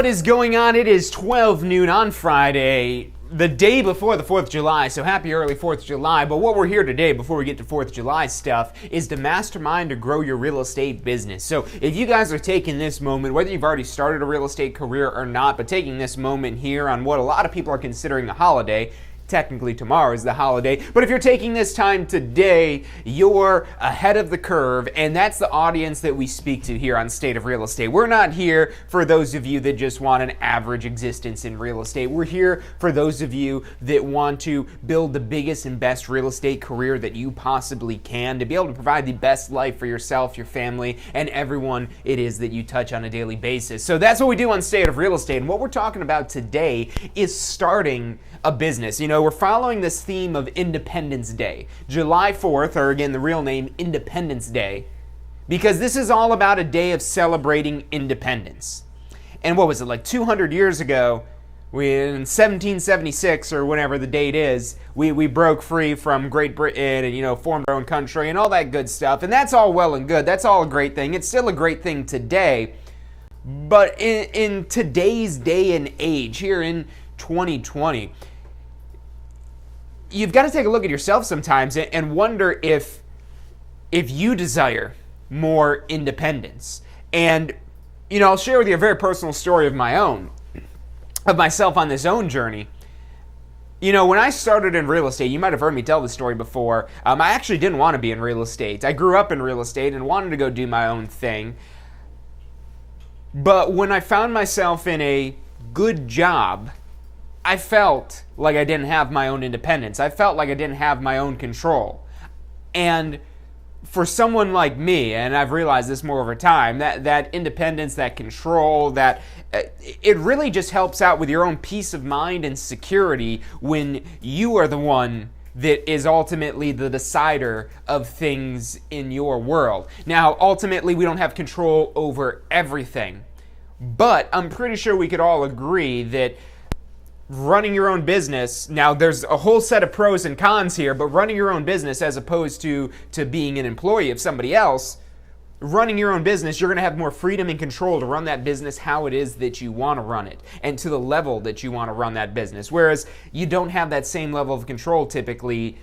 What is going on? It is 12 noon on Friday, the day before the 4th of July, so happy early 4th of July. But what we're here today, before we get to 4th of July stuff, is to mastermind to grow your real estate business. So if you guys are taking this moment, whether you've already started a real estate career or not, but taking this moment here on what a lot of people are considering a holiday, technically tomorrow is the holiday, but if you're taking this time today, you're ahead of the curve, and that's the audience that we speak to here on State of Real Estate. We're not here for those of you that just want an average existence in real estate. We're here for those of you that want to build the biggest and best real estate career that you possibly can, to be able to provide the best life for yourself, your family, and everyone it is that you touch on a daily basis. So that's what we do on State of Real Estate, and what we're talking about today is starting a business. You know, we're following this theme of Independence Day, July 4th, or again, the real name, Independence Day, because this is all about a day of celebrating independence. And what was it, like 200 years ago, in 1776, or whenever the date is, we broke free from Great Britain and, you know, formed our own country and all that good stuff. And that's all well and good. That's all a great thing. It's still a great thing today. But in today's day and age, here in 2020, you've got to take a look at yourself sometimes and wonder if you desire more independence. And, you know, I'll share with you a very personal story of myself on this own journey. You know, when I started in real estate, you might have heard me tell this story before, I actually didn't want to be in real estate. I grew up in real estate and wanted to go do my own thing. But when I found myself in a good job, I felt like I didn't have my own independence. I felt like I didn't have my own control. And for someone like me, and I've realized this more over time, that independence, that control, that it really just helps out with your own peace of mind and security when you are the one that is ultimately the decider of things in your world. Now, ultimately, we don't have control over everything, but I'm pretty sure we could all agree that running your own business, now there's a whole set of pros and cons here, but running your own business as opposed to being an employee of somebody else, running your own business, you're going to have more freedom and control to run that business how it is that you want to run it and to the level that you want to run that business. Whereas you don't have that same level of control typically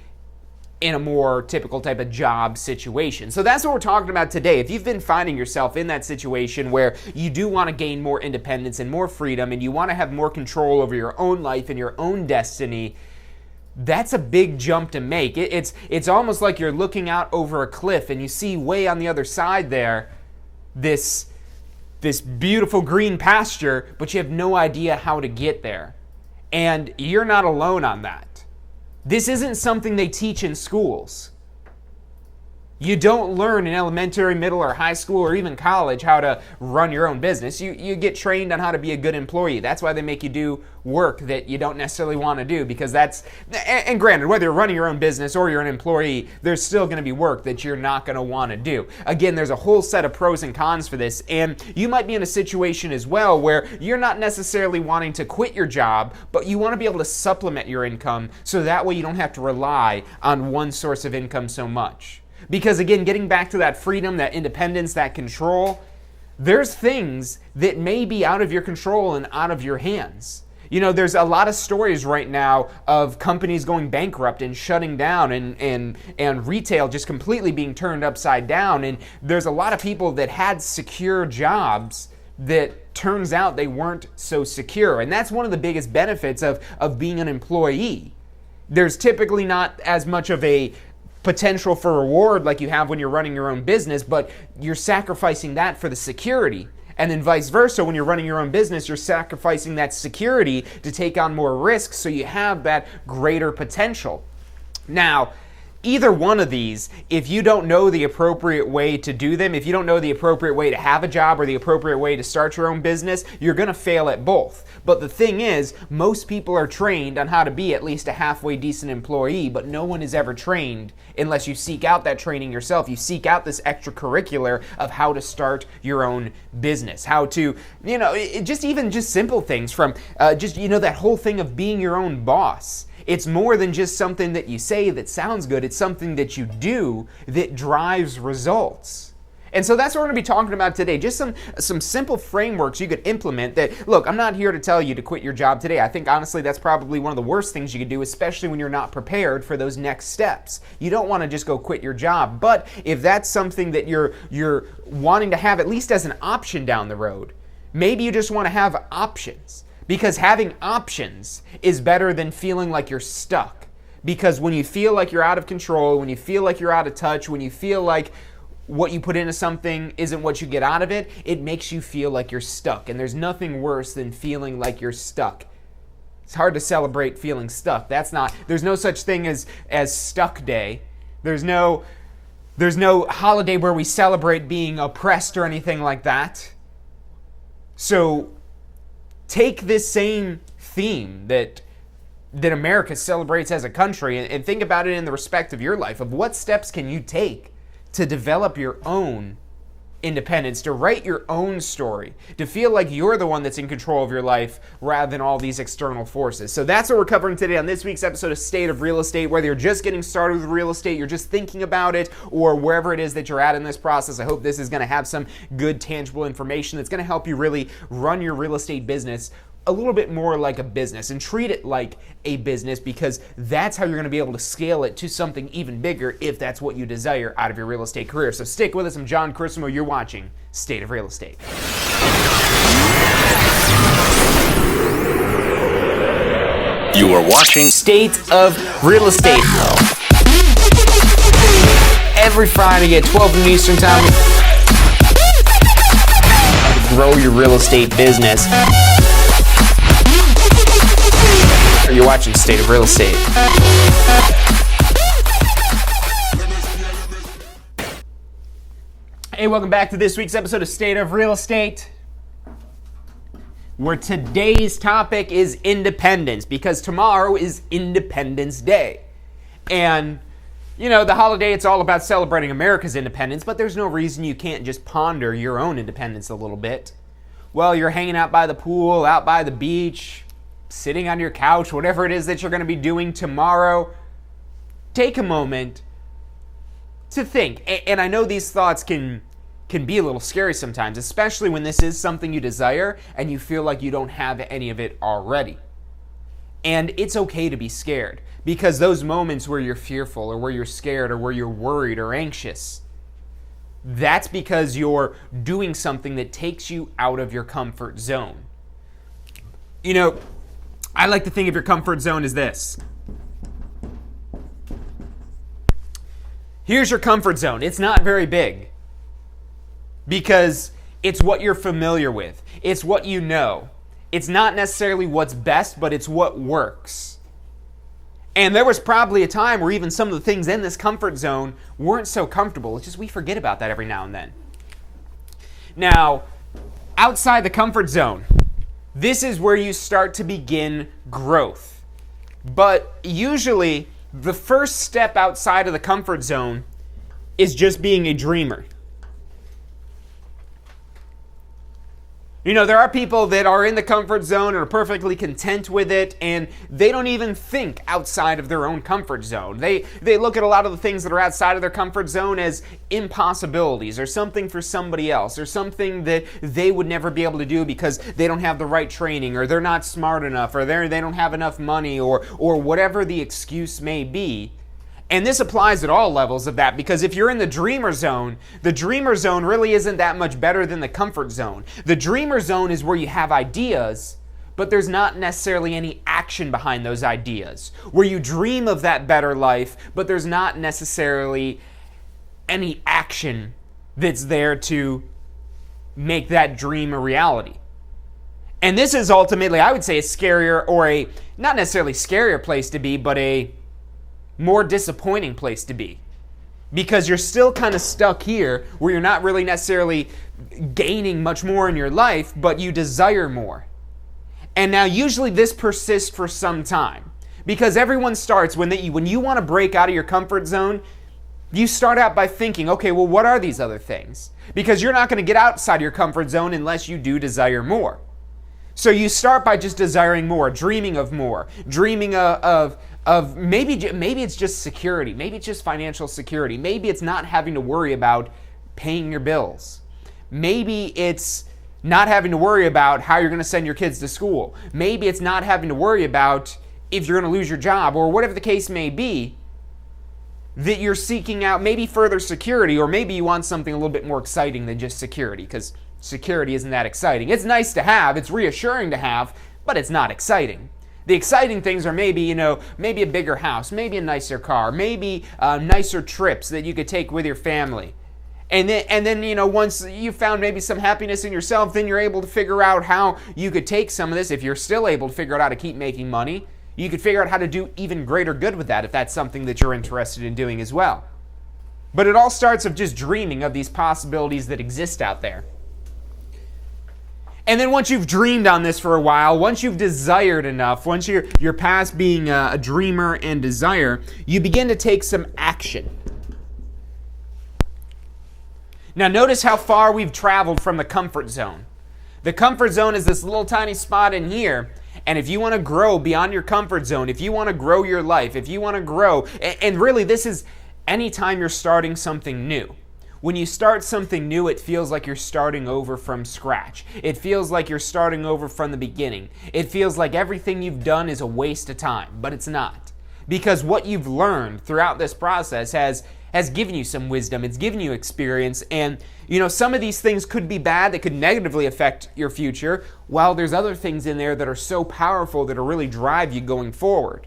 in a more typical type of job situation. So that's what we're talking about today. If you've been finding yourself in that situation where you do want to gain more independence and more freedom and you want to have more control over your own life and your own destiny, that's a big jump to make. It's almost like you're looking out over a cliff and you see way on the other side there this beautiful green pasture, but you have no idea how to get there. And you're not alone on that. This isn't something they teach in schools. You don't learn in elementary, middle, or high school, or even college how to run your own business. You get trained on how to be a good employee. That's why they make you do work that you don't necessarily want to do, because that's, and granted, whether you're running your own business or you're an employee, there's still going to be work that you're not going to want to do. Again, there's a whole set of pros and cons for this, and you might be in a situation as well where you're not necessarily wanting to quit your job, but you want to be able to supplement your income so that way you don't have to rely on one source of income so much. Because again, getting back to that freedom, that independence, that control, there's things that may be out of your control and out of your hands. You know, there's a lot of stories right now of companies going bankrupt and shutting down and retail just completely being turned upside down. And there's a lot of people that had secure jobs that turns out they weren't so secure. And that's one of the biggest benefits of being an employee. There's typically not as much of a potential for reward like you have when you're running your own business, but you're sacrificing that for the security. And then vice versa, when you're running your own business, you're sacrificing that security to take on more risks so you have that greater potential. Now, either one of these, if you don't know the appropriate way to do them, if you don't know the appropriate way to have a job or the appropriate way to start your own business, you're going to fail at both. But the thing is, most people are trained on how to be at least a halfway decent employee, but no one is ever trained unless you seek out that training yourself. You seek out this extracurricular of how to start your own business, how to, you know, just simple things from that whole thing of being your own boss. It's more than just something that you say that sounds good. It's something that you do that drives results. And so that's what we're going to be talking about today. Just some simple frameworks you could implement that, look, I'm not here to tell you to quit your job today. I think, honestly, that's probably one of the worst things you could do, especially when you're not prepared for those next steps. You don't want to just go quit your job. But if that's something that you're wanting to have at least as an option down the road, maybe you just want to have options. Because having options is better than feeling like you're stuck. Because when you feel like you're out of control, when you feel like you're out of touch, when you feel like what you put into something isn't what you get out of it, it makes you feel like you're stuck. And there's nothing worse than feeling like you're stuck. It's hard to celebrate feeling stuck. There's no such thing as stuck day. There's no holiday where we celebrate being oppressed or anything like that. So take this same theme that America celebrates as a country and think about it in the respect of your life, of what steps can you take to develop your own independence, to write your own story, to feel like you're the one that's in control of your life rather than all these external forces. So that's what we're covering today on this week's episode of State of Real Estate. Whether you're just getting started with real estate, you're just thinking about it, or wherever it is that you're at in this process, I hope this is going to have some good, tangible information that's going to help you really run your real estate business a little bit more like a business and treat it like a business, because that's how you're going to be able to scale it to something even bigger if that's what you desire out of your real estate career. So stick with us. I'm John Crisimo. You're watching State of Real Estate. You are watching State of Real Estate. Every Friday at 12 noon Eastern Time. Grow your real estate business. You're watching State of Real Estate. Hey, welcome back to this week's episode of State of Real Estate, where today's topic is independence, because tomorrow is Independence Day. And, you know, the holiday, it's all about celebrating America's independence, but there's no reason you can't just ponder your own independence a little bit. Well, you're hanging out by the pool, out by the beach, sitting on your couch, whatever it is that you're going to be doing tomorrow, take a moment to think. And I know these thoughts can be a little scary sometimes, especially when this is something you desire and you feel like you don't have any of it already. And it's okay to be scared, because those moments where you're fearful or where you're scared or where you're worried or anxious, that's because you're doing something that takes you out of your comfort zone. You know, I like to think of your comfort zone as this. Here's your comfort zone. It's not very big, because it's what you're familiar with. It's what you know. It's not necessarily what's best, but it's what works. And there was probably a time where even some of the things in this comfort zone weren't so comfortable. It's just we forget about that every now and then. Now, outside the comfort zone, this is where you start to begin growth. But usually, the first step outside of the comfort zone is just being a dreamer. You know, there are people that are in the comfort zone and are perfectly content with it, and they don't even think outside of their own comfort zone. They look at a lot of the things that are outside of their comfort zone as impossibilities, or something for somebody else, or something that they would never be able to do because they don't have the right training, or they're not smart enough, or they don't have enough money, or whatever the excuse may be. And this applies at all levels of that, because if you're in the dreamer zone really isn't that much better than the comfort zone. The dreamer zone is where you have ideas, but there's not necessarily any action behind those ideas. Where you dream of that better life, but there's not necessarily any action that's there to make that dream a reality. And this is ultimately, I would say, a scarier, or a, not necessarily scarier place to be, but a more disappointing place to be, because you're still kind of stuck here where you're not really necessarily gaining much more in your life, but you desire more. And now usually this persists for some time, because everyone starts when you want to break out of your comfort zone, you start out by thinking, okay, well, what are these other things? Because you're not going to get outside your comfort zone unless you do desire more. So you start by just desiring more, dreaming of more, dreaming of maybe it's just security, maybe it's just financial security, maybe it's not having to worry about paying your bills. Maybe it's not having to worry about how you're going to send your kids to school. Maybe it's not having to worry about if you're going to lose your job, or whatever the case may be, that you're seeking out maybe further security, or maybe you want something a little bit more exciting than just security, because security isn't that exciting. It's nice to have, it's reassuring to have, but it's not exciting. The exciting things are maybe a bigger house, maybe a nicer car, maybe nicer trips that you could take with your family. And then, once you found maybe some happiness in yourself, then you're able to figure out how you could take some of this. If you're still able to figure out how to keep making money, you could figure out how to do even greater good with that if that's something that you're interested in doing as well. But it all starts with just dreaming of these possibilities that exist out there. And then once you've dreamed on this for a while, once you've desired enough, once you're past being a dreamer and desire, you begin to take some action. Now notice how far we've traveled from the comfort zone. The comfort zone is this little tiny spot in here, and if you want to grow beyond your comfort zone, if you want to grow your life, if you want to grow, and really this is anytime you're starting something new. When you start something new, it feels like you're starting over from scratch. It feels like you're starting over from the beginning. It feels like everything you've done is a waste of time, but it's not. Because what you've learned throughout this process has given you some wisdom, it's given you experience, and some of these things could be bad, that could negatively affect your future, while there's other things in there that are so powerful that'll really drive you going forward.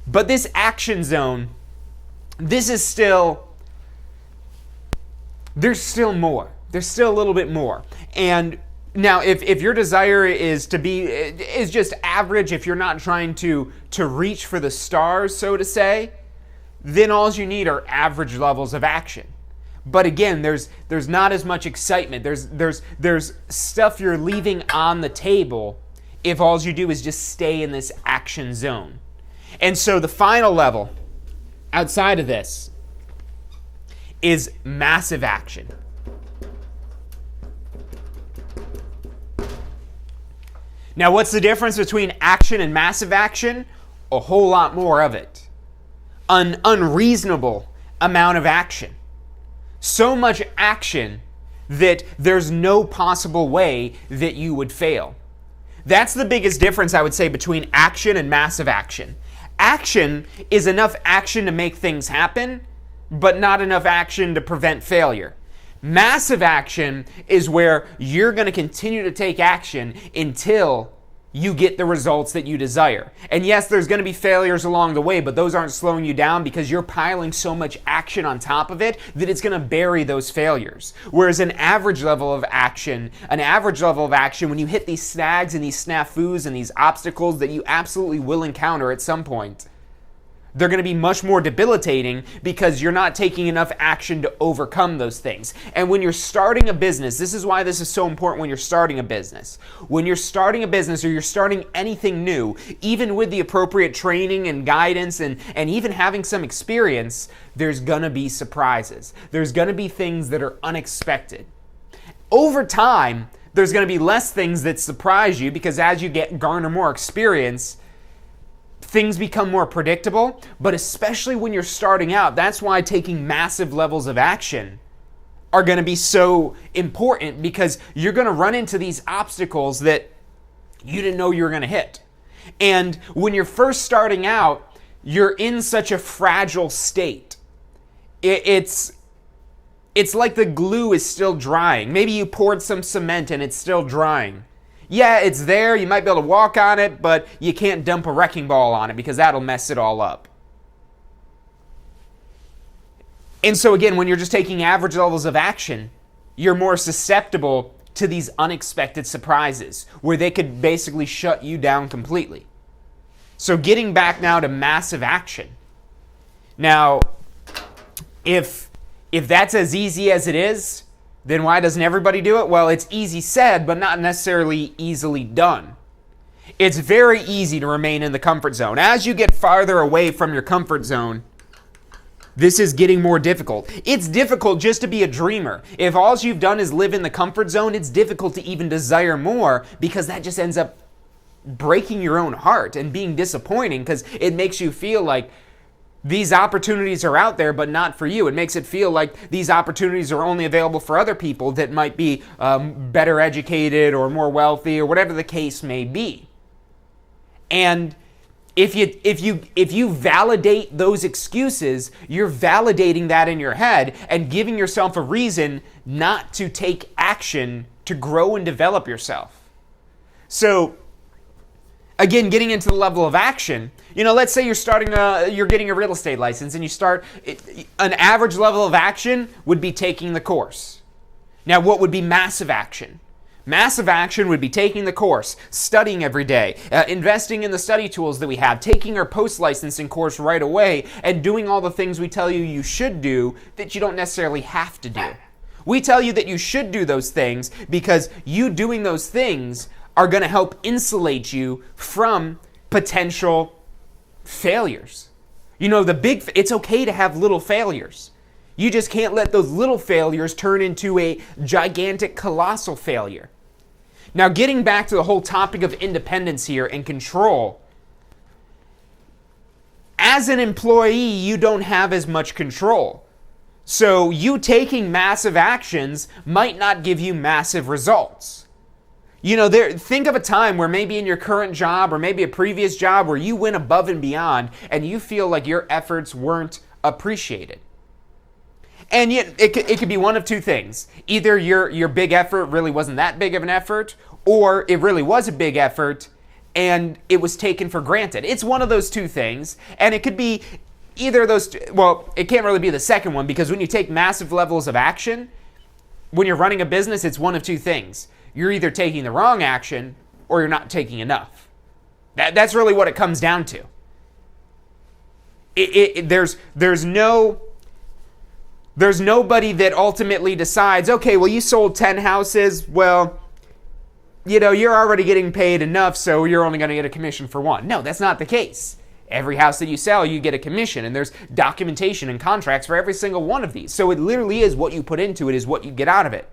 But this action zone, this is still, there's still more. There's still a little bit more. And now, if your desire is just average, if you're not trying to reach for the stars, so to say, then all you need are average levels of action. But again, there's not as much excitement. There's stuff you're leaving on the table if all you do is just stay in this action zone. And so the final level outside of this is massive action. Now, what's the difference between action and massive action? A whole lot more of it. An unreasonable amount of action. So much action that there's no possible way that you would fail. That's the biggest difference, I would say, between action and massive action. Action is enough action to make things happen, but not enough action to prevent failure. Massive action is where you're going to continue to take action until you get the results that you desire. And yes, there's going to be failures along the way, but those aren't slowing you down because you're piling so much action on top of it that it's going to bury those failures. Whereas an average level of action, when you hit these snags and these snafus and these obstacles that you absolutely will encounter at some point, they're going to be much more debilitating because you're not taking enough action to overcome those things. And when you're starting a business, this is why this is so important when you're starting a business. When you're starting a business or you're starting anything new, even with the appropriate training and guidance and even having some experience, there's going to be surprises. There's going to be things that are unexpected. Over time, there's going to be less things that surprise you because as you garner more experience, things become more predictable, but especially when you're starting out, that's why taking massive levels of action are going to be so important because you're going to run into these obstacles that you didn't know you were going to hit. And when you're first starting out, you're in such a fragile state. It's like the glue is still drying. Maybe you poured some cement and it's still drying. Yeah, it's there, you might be able to walk on it, but you can't dump a wrecking ball on it because that'll mess it all up. And so again, when you're just taking average levels of action, you're more susceptible to these unexpected surprises where they could basically shut you down completely. So getting back now to massive action. Now, if that's as easy as it is, then why doesn't everybody do it? Well, it's easy said, but not necessarily easily done. It's very easy to remain in the comfort zone. As you get farther away from your comfort zone, this is getting more difficult. It's difficult just to be a dreamer. If all you've done is live in the comfort zone, it's difficult to even desire more because that just ends up breaking your own heart and being disappointing because it makes you feel like these opportunities are out there, but not for you. It makes it feel like these opportunities are only available for other people that might be better educated or more wealthy or whatever the case may be. And if you validate those excuses, you're validating that in your head and giving yourself a reason not to take action to grow and develop yourself. So, again, getting into the level of action, let's say you're getting a real estate license and an average level of action would be taking the course. Now, what would be massive action? Massive action would be taking the course, studying every day, investing in the study tools that we have, taking our post-licensing course right away, and doing all the things we tell you should do that you don't necessarily have to do. We tell you that you should do those things because you doing those things are going to help insulate you from potential failures. It's okay to have little failures. You just can't let those little failures turn into a gigantic, colossal failure. Now, getting back to the whole topic of independence here and control, as an employee, you don't have as much control. So you taking massive actions might not give you massive results. Think of a time where maybe in your current job or maybe a previous job where you went above and beyond and you feel like your efforts weren't appreciated. And yet, it could be one of two things. Either your big effort really wasn't that big of an effort, or it really was a big effort and it was taken for granted. It's one of those two things, and it could be either of those. Well, it can't really be the second one, because when you take massive levels of action, when you're running a business, it's one of two things. You're either taking the wrong action or you're not taking enough. That's really what it comes down to. There's nobody that ultimately decides, okay, well, you sold 10 houses. Well, you're already getting paid enough, so you're only going to get a commission for one. No, that's not the case. Every house that you sell, you get a commission, and there's documentation and contracts for every single one of these. So it literally is what you put into it is what you get out of it.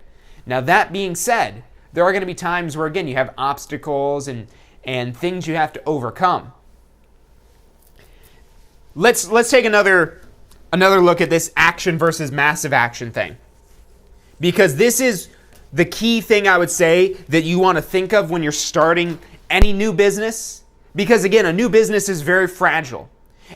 Now, that being said, there are going to be times where, again, you have obstacles and things you have to overcome. Let's take another look at this action versus massive action thing. Because this is the key thing I would say that you want to think of when you're starting any new business. Because again, a new business is very fragile.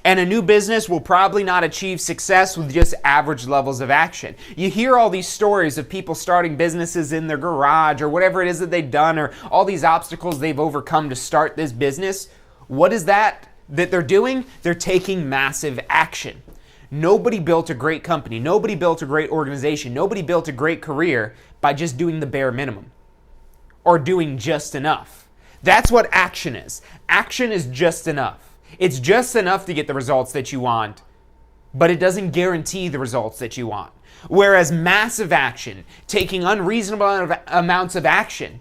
And a new business will probably not achieve success with just average levels of action. You hear all these stories of people starting businesses in their garage or whatever it is that they've done, or all these obstacles they've overcome to start this business. What is that they're doing? They're taking massive action. Nobody built a great company. Nobody built a great organization. Nobody built a great career by just doing the bare minimum or doing just enough. That's what action is. Action is just enough. It's just enough to get the results that you want, but it doesn't guarantee the results that you want. Whereas massive action, taking unreasonable amounts of action.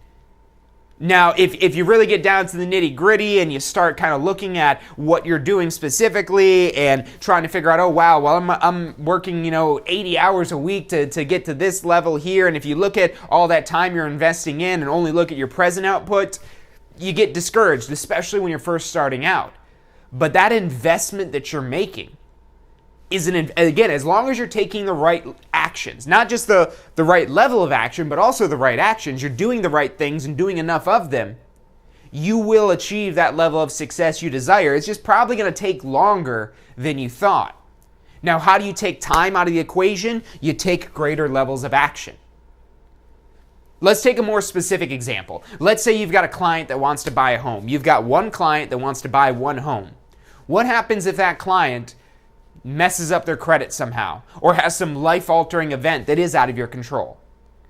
Now, if you really get down to the nitty gritty and you start kind of looking at what you're doing specifically and trying to figure out, oh wow, well I'm working 80 hours a week to get to this level here, and if you look at all that time you're investing in and only look at your present output, you get discouraged, especially when you're first starting out. But that investment that you're making is again, as long as you're taking the right actions, not just the right level of action, but also the right actions, you're doing the right things and doing enough of them, you will achieve that level of success you desire. It's just probably going to take longer than you thought. Now, how do you take time out of the equation? You take greater levels of action. Let's take a more specific example. Let's say you've got a client that wants to buy a home. You've got one client that wants to buy one home. What happens if that client messes up their credit somehow or has some life-altering event that is out of your control?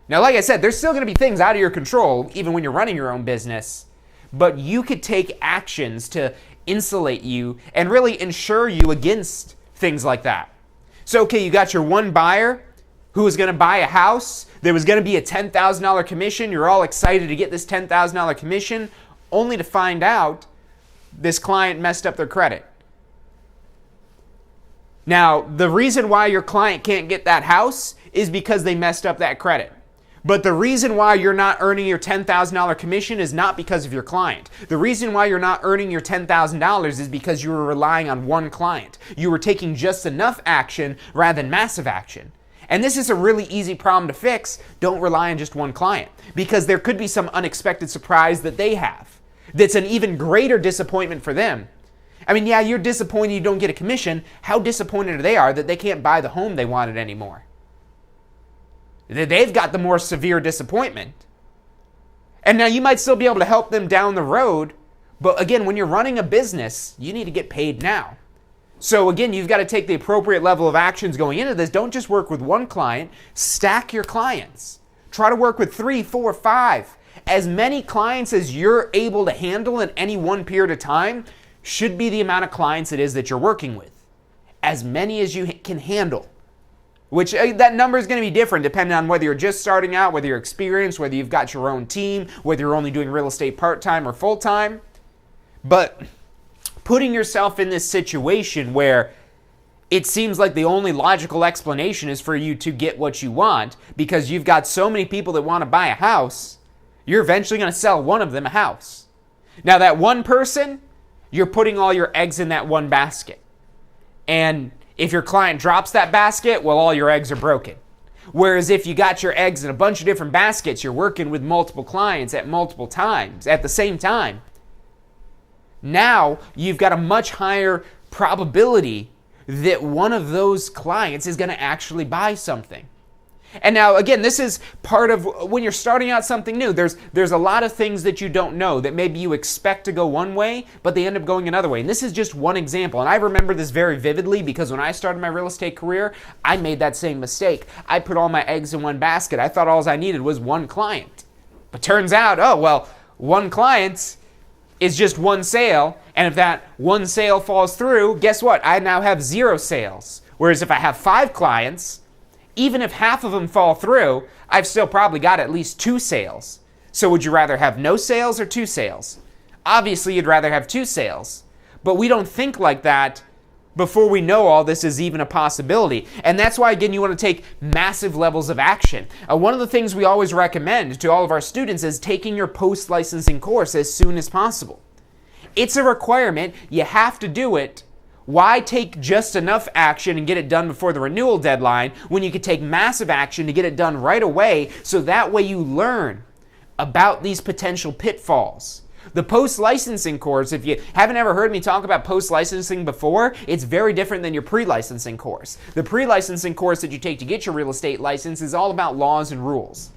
Now, like I said, there's still going to be things out of your control even when you're running your own business, but you could take actions to insulate you and really insure you against things like that. So, okay, you got your one buyer who was going to buy a house. There was going to be a $10,000 commission. You're all excited to get this $10,000 commission, only to find out this client messed up their credit. Now, the reason why your client can't get that house is because they messed up that credit. But the reason why you're not earning your $10,000 commission is not because of your client. The reason why you're not earning your $10,000 is because you were relying on one client. You were taking just enough action rather than massive action. And this is a really easy problem to fix. Don't rely on just one client, because there could be some unexpected surprise that they have that's an even greater disappointment for them. I mean, yeah, you're disappointed you don't get a commission. How disappointed they are that they can't buy the home they wanted anymore? They've got the more severe disappointment. And now you might still be able to help them down the road, but again, when you're running a business, you need to get paid now. So again, you've got to take the appropriate level of actions going into this. Don't just work with one client, stack your clients. Try to work with 3, 4, 5. As many clients as you're able to handle in any one period of time should be the amount of clients it is that you're working with. As many as you can handle. Which that number is going to be different depending on whether you're just starting out, whether you're experienced, whether you've got your own team, whether you're only doing real estate part-time or full-time. But putting yourself in this situation where it seems like the only logical explanation is for you to get what you want because you've got so many people that want to buy a house, you're eventually going to sell one of them a house. Now that one person, you're putting all your eggs in that one basket. And if your client drops that basket, well, all your eggs are broken. Whereas if you got your eggs in a bunch of different baskets, you're working with multiple clients at multiple times, at the same time. Now, you've got a much higher probability that one of those clients is going to actually buy something. And now, again, this is part of when you're starting out something new. There's a lot of things that you don't know that maybe you expect to go one way, but they end up going another way. And this is just one example. And I remember this very vividly because when I started my real estate career, I made that same mistake. I put all my eggs in one basket. I thought all I needed was one client. But turns out, oh, well, one client is just one sale. And if that one sale falls through, guess what? I now have 0 sales. Whereas if I have 5 clients, even if half of them fall through, I've still probably got at least 2 sales. So would you rather have no sales or 2 sales? Obviously, you'd rather have 2 sales. But we don't think like that before we know all this is even a possibility. And that's why, again, you want to take massive levels of action. One of the things we always recommend to all of our students is taking your post-licensing course as soon as possible. It's a requirement. You have to do it. Why take just enough action and get it done before the renewal deadline when you could take massive action to get it done right away so that way you learn about these potential pitfalls? The post-licensing course, if you haven't ever heard me talk about post-licensing before, it's very different than your pre-licensing course. The pre-licensing course that you take to get your real estate license is all about laws and rules.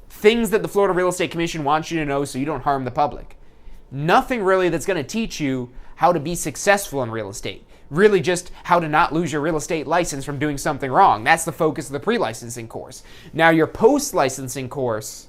Things that the Florida Real Estate Commission wants you to know so you don't harm the public. Nothing really that's going to teach you how to be successful in real estate. Really just how to not lose your real estate license from doing something wrong. That's the focus of the pre-licensing course. Now your post-licensing course,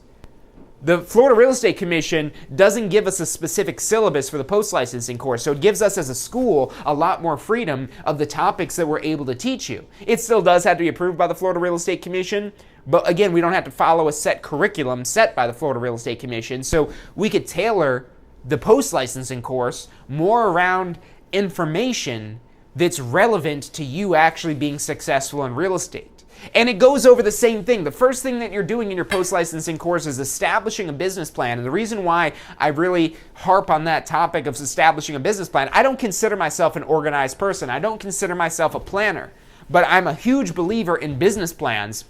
the Florida Real Estate Commission doesn't give us a specific syllabus for the post-licensing course, so it gives us as a school a lot more freedom of the topics that we're able to teach you. It still does have to be approved by the Florida Real Estate Commission, but again, we don't have to follow a set curriculum set by the Florida Real Estate Commission, so we could tailor the post-licensing course more around information that's relevant to you actually being successful in real estate. And it goes over the same thing. The first thing that you're doing in your post-licensing course is establishing a business plan. And the reason why I really harp on that topic of establishing a business plan, I don't consider myself an organized person. I don't consider myself a planner. But I'm a huge believer in business plans.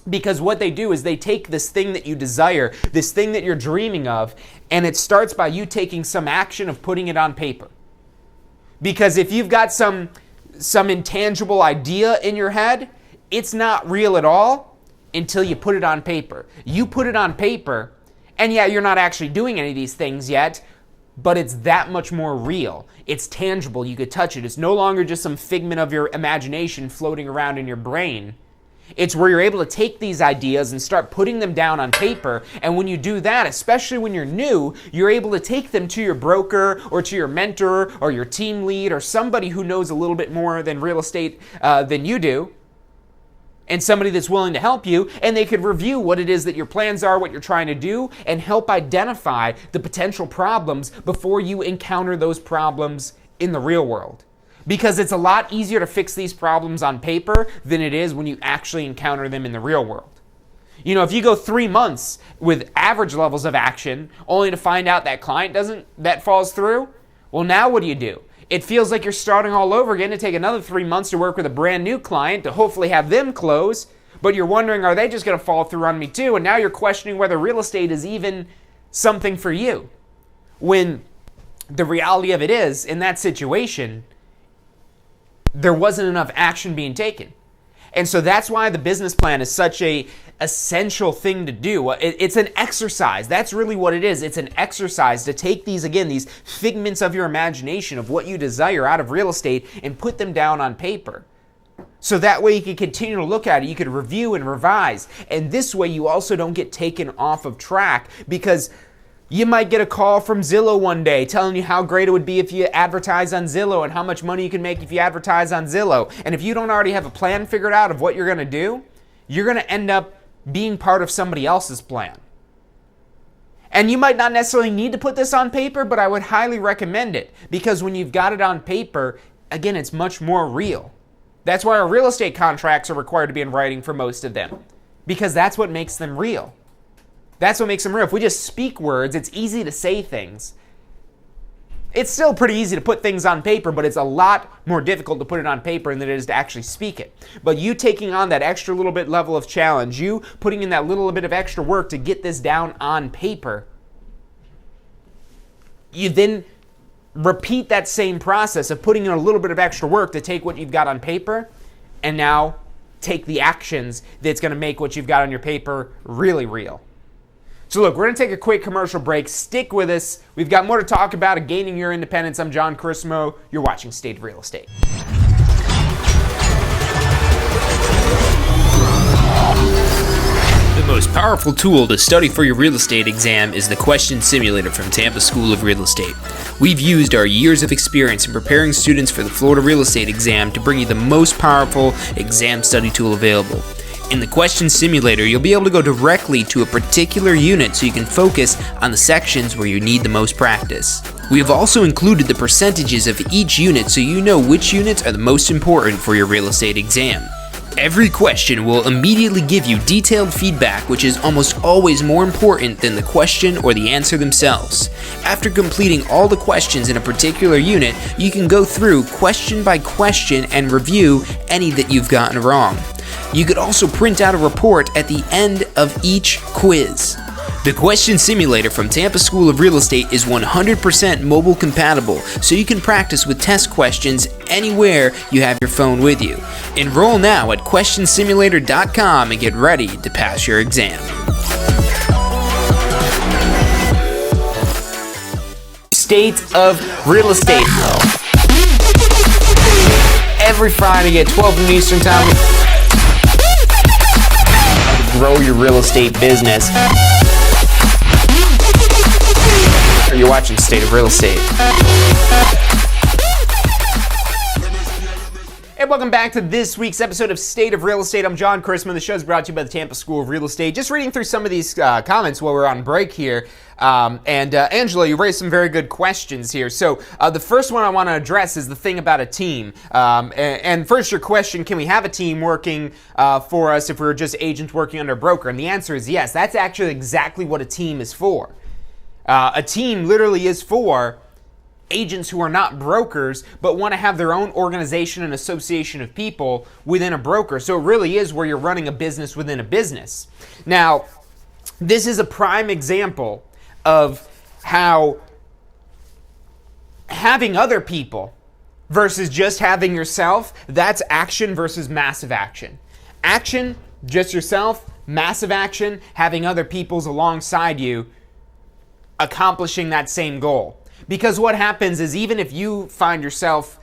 Because what they do is they take this thing that you desire, this thing that you're dreaming of, and it starts by you taking some action of putting it on paper. Because if you've got some intangible idea in your head, it's not real at all until you put it on paper. You put it on paper, and yeah, you're not actually doing any of these things yet, but it's that much more real. It's tangible. You could touch it. It's no longer just some figment of your imagination floating around in your brain. It's where you're able to take these ideas and start putting them down on paper. And when you do that, especially when you're new, you're able to take them to your broker or to your mentor or your team lead or somebody who knows a little bit more than real estate than you do. And somebody that's willing to help you, and they could review what it is that your plans are, what you're trying to do, and help identify the potential problems before you encounter those problems in the real world. Because it's a lot easier to fix these problems on paper than it is when you actually encounter them in the real world. If you go 3 months with average levels of action, only to find out that client that falls through, well, now what do? It feels like you're starting all over again to take another 3 months to work with a brand new client to hopefully have them close, but you're wondering, are they just going to fall through on me too? And now you're questioning whether real estate is even something for you. When the reality of it is, in that situation, there wasn't enough action being taken. And so that's why the business plan is such a essential thing to do. It's an exercise. That's really what it is. It's an exercise to take these figments of your imagination of what you desire out of real estate and put them down on paper. So that way you can continue to look at it. You could review and revise. And this way you also don't get taken off of track, because you might get a call from Zillow one day telling you how great it would be if you advertise on Zillow and how much money you can make if you advertise on Zillow. And if you don't already have a plan figured out of what you're going to do, you're going to end up being part of somebody else's plan. And you might not necessarily need to put this on paper, but I would highly recommend it, because when you've got it on paper, again, it's much more real. That's why our real estate contracts are required to be in writing for most of them, because that's what makes them real. That's what makes them real. If we just speak words, it's easy to say things. It's still pretty easy to put things on paper, but it's a lot more difficult to put it on paper than it is to actually speak it. But you taking on that extra little bit level of challenge, you putting in that little bit of extra work to get this down on paper, you then repeat that same process of putting in a little bit of extra work to take what you've got on paper and now take the actions that's going to make what you've got on your paper really real. So look, we're going to take a quick commercial break. Stick with us. We've got more to talk about at Gaining Your Independence. I'm John Chrismo. You're watching State of Real Estate. The most powerful tool to study for your real estate exam is the Question Simulator from Tampa School of Real Estate. We've used our years of experience in preparing students for the Florida Real Estate exam to bring you the most powerful exam study tool available. In the Question Simulator, you'll be able to go directly to a particular unit so you can focus on the sections where you need the most practice. We have also included the percentages of each unit so you know which units are the most important for your real estate exam. Every question will immediately give you detailed feedback, which is almost always more important than the question or the answer themselves. After completing all the questions in a particular unit, you can go through question by question and review any that you've gotten wrong. You could also print out a report at the end of each quiz. The Question Simulator from Tampa School of Real Estate is 100% mobile compatible, so you can practice with test questions anywhere you have your phone with you. Enroll now at questionsimulator.com and get ready to pass your exam. State of Real Estate. Every Friday at 12 noon Eastern Time. Grow your real estate business. You're watching State of Real Estate. And welcome back to this week's episode of State of Real Estate. I'm John Chrisman. The show is brought to you by the Tampa School of Real Estate. Just reading through some of these comments while we're on break here. Angela, you raised some very good questions here. So the first one I want to address is the thing about a team. And first, your question, can we have a team working for us if we were just agents working under a broker? And the answer is yes. That's actually exactly what a team is for. A team literally is for agents who are not brokers but want to have their own organization and association of people within a broker. So it really is where you're running a business within a business. Now, this is a prime example of how having other people versus just having yourself, that's action versus massive action. Action, just yourself. Massive action, having other people's alongside you accomplishing that same goal. Because what happens is, even if you find yourself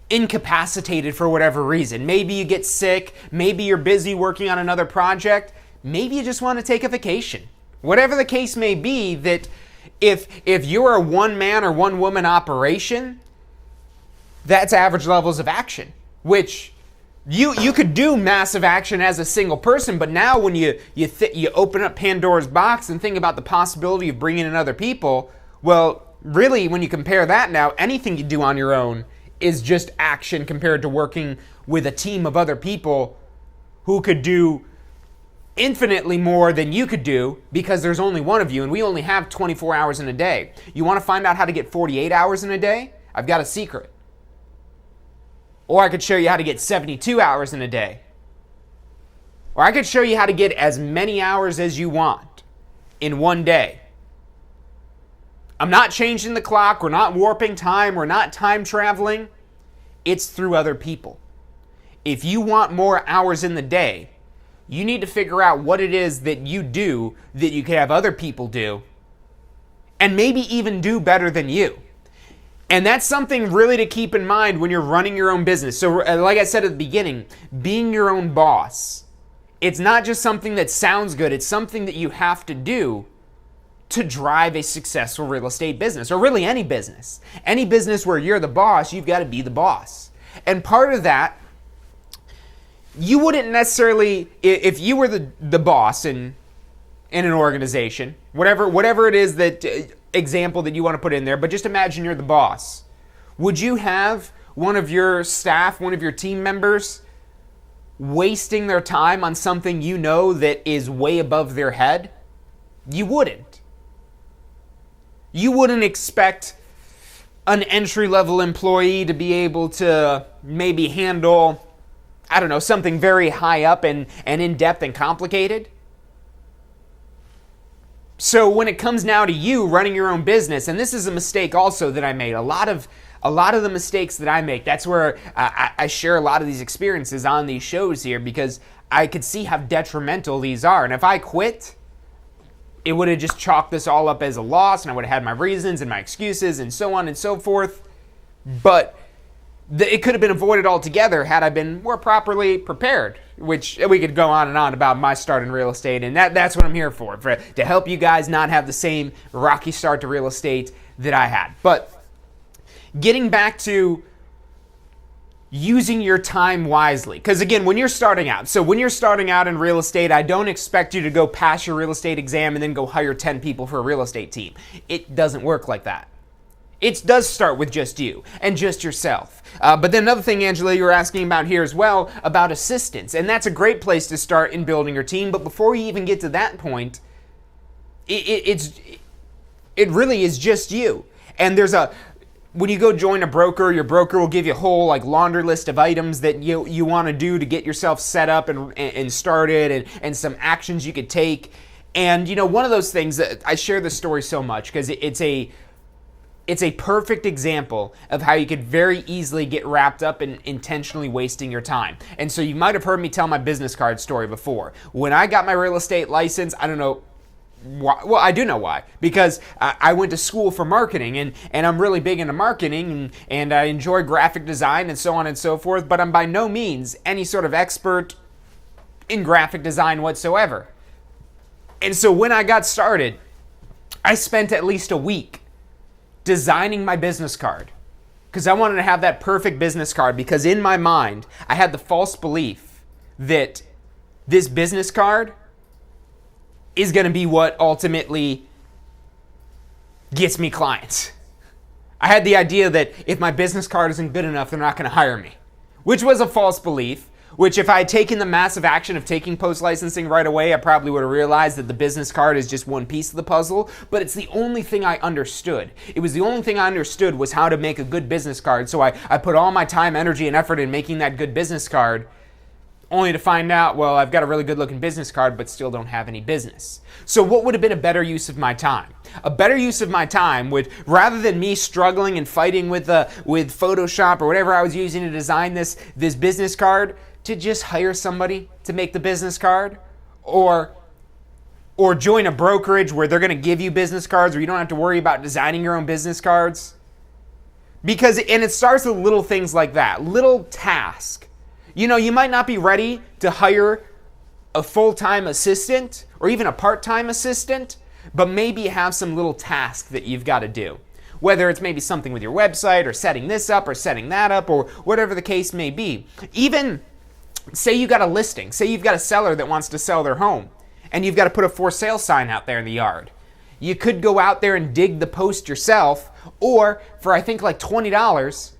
incapacitated for whatever reason, maybe you get sick, maybe you're busy working on another project, maybe you just want to take a vacation. Whatever the case may be, that if you're a one-man or one-woman operation, that's average levels of action, which you could do massive action as a single person, but now when you open up Pandora's box and think about the possibility of bringing in other people, well, really, when you compare that now, anything you do on your own is just action compared to working with a team of other people who could do infinitely more than you could do because there's only one of you and we only have 24 hours in a day. You want to find out how to get 48 hours in a day? I've got a secret. Or I could show you how to get 72 hours in a day. Or I could show you how to get as many hours as you want in one day. I'm not changing the clock. We're not warping time. We're not time traveling. It's through other people. If you want more hours in the day, you need to figure out what it is that you do that you can have other people do and maybe even do better than you. And that's something really to keep in mind when you're running your own business. So like I said at the beginning, being your own boss, it's not just something that sounds good. It's something that you have to do to drive a successful real estate business, or really any business. Any business where you're the boss, you've got to be the boss. And part of that, you wouldn't necessarily, if you were the boss in an organization, whatever it is that example that you want to put in there, but just imagine you're the boss. Would you have one of your staff, one of your team members wasting their time on something you know that is way above their head? You wouldn't. You wouldn't expect an entry-level employee to be able to maybe handle, I don't know, something very high up and in-depth and complicated. So when it comes now to you running your own business, and this is a mistake also that I made, a lot of the mistakes that I make, that's where I share a lot of these experiences on these shows here, because I could see how detrimental these are. And if I quit, it would have just chalked this all up as a loss, and I would have had my reasons and my excuses and so on and so forth. But it could have been avoided altogether had I been more properly prepared, which we could go on and on about my start in real estate, and that's what I'm here for to help you guys not have the same rocky start to real estate that I had. But getting back to using your time wisely, because again, when you're starting out in real estate, I don't expect you to go pass your real estate exam and then go hire 10 people for a real estate team. It doesn't work like that. It does start with just you and just yourself. But then another thing, Angela, you were asking about here as well, about assistance. And that's a great place to start in building your team. But before you even get to that point, it really is just you. And when you go join a broker, your broker will give you a whole laundry list of items that you want to do to get yourself set up and started, and some actions you could take. And one of those things that I share this story so much because it's a perfect example of how you could very easily get wrapped up in intentionally wasting your time. And so you might have heard me tell my business card story before. When I got my real estate license, I don't know why. Well, I do know why. Because I went to school for marketing, and I'm really big into marketing, and I enjoy graphic design and so on and so forth, but I'm by no means any sort of expert in graphic design whatsoever. And so when I got started, I spent at least a week designing my business card, because I wanted to have that perfect business card, because in my mind, I had the false belief that this business card is going to be what ultimately gets me clients. I had the idea that if my business card isn't good enough, they're not going to hire me, which was a false belief. Which, if I had taken the massive action of taking post-licensing right away, I probably would have realized that the business card is just one piece of the puzzle, but it's the only thing I understood. It was the only thing I understood was how to make a good business card, so I put all my time, energy, and effort in making that good business card, only to find out, well, I've got a really good-looking business card, but still don't have any business. So what would have been a better use of my time? A better use of my time would, rather than me struggling and fighting with Photoshop or whatever I was using to design this business card, to just hire somebody to make the business card, or join a brokerage where they're going to give you business cards where you don't have to worry about designing your own business cards. And it starts with little things like that, little task. You might not be ready to hire a full-time assistant or even a part-time assistant, but maybe you have some little task that you've got to do. Whether it's maybe something with your website or setting this up or setting that up or whatever the case may be. Even say you got a listing, say you've got a seller that wants to sell their home, and you've got to put a for sale sign out there in the yard. You could go out there and dig the post yourself, or for I think $20,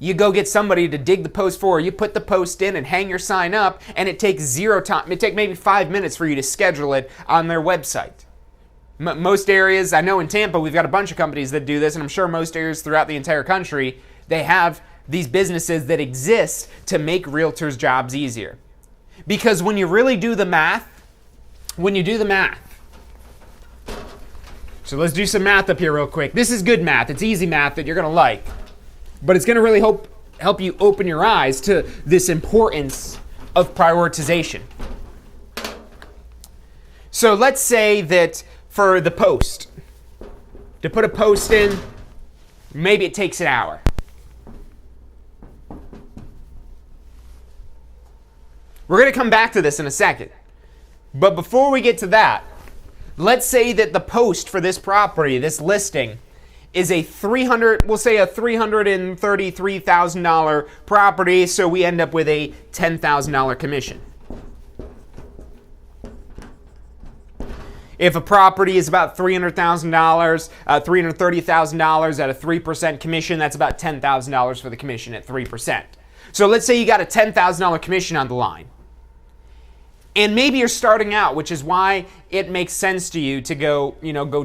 You go get somebody to dig the post for you, put the post in and hang your sign up, and it takes zero time. It takes maybe 5 minutes for you to schedule it on their website. Most areas, I know in Tampa, we've got a bunch of companies that do this, and I'm sure most areas throughout the entire country, they have these businesses that exist to make realtors' jobs easier. Because when you really do the math, so let's do some math up here real quick. This is good math. It's easy math that you're going to like. But it's going to really help you open your eyes to this importance of prioritization. So let's say that for the post, to put a post in, maybe it takes an hour. We're going to come back to this in a second. But before we get to that, let's say that the post for this property, this listing, is a $333,000 property, so we end up with a $10,000 commission. If a property is about $300,000, $330,000 at a 3% commission, that's about $10,000 for the commission at 3%. So let's say you got a $10,000 commission on the line. And maybe you're starting out, which is why it makes sense to you to go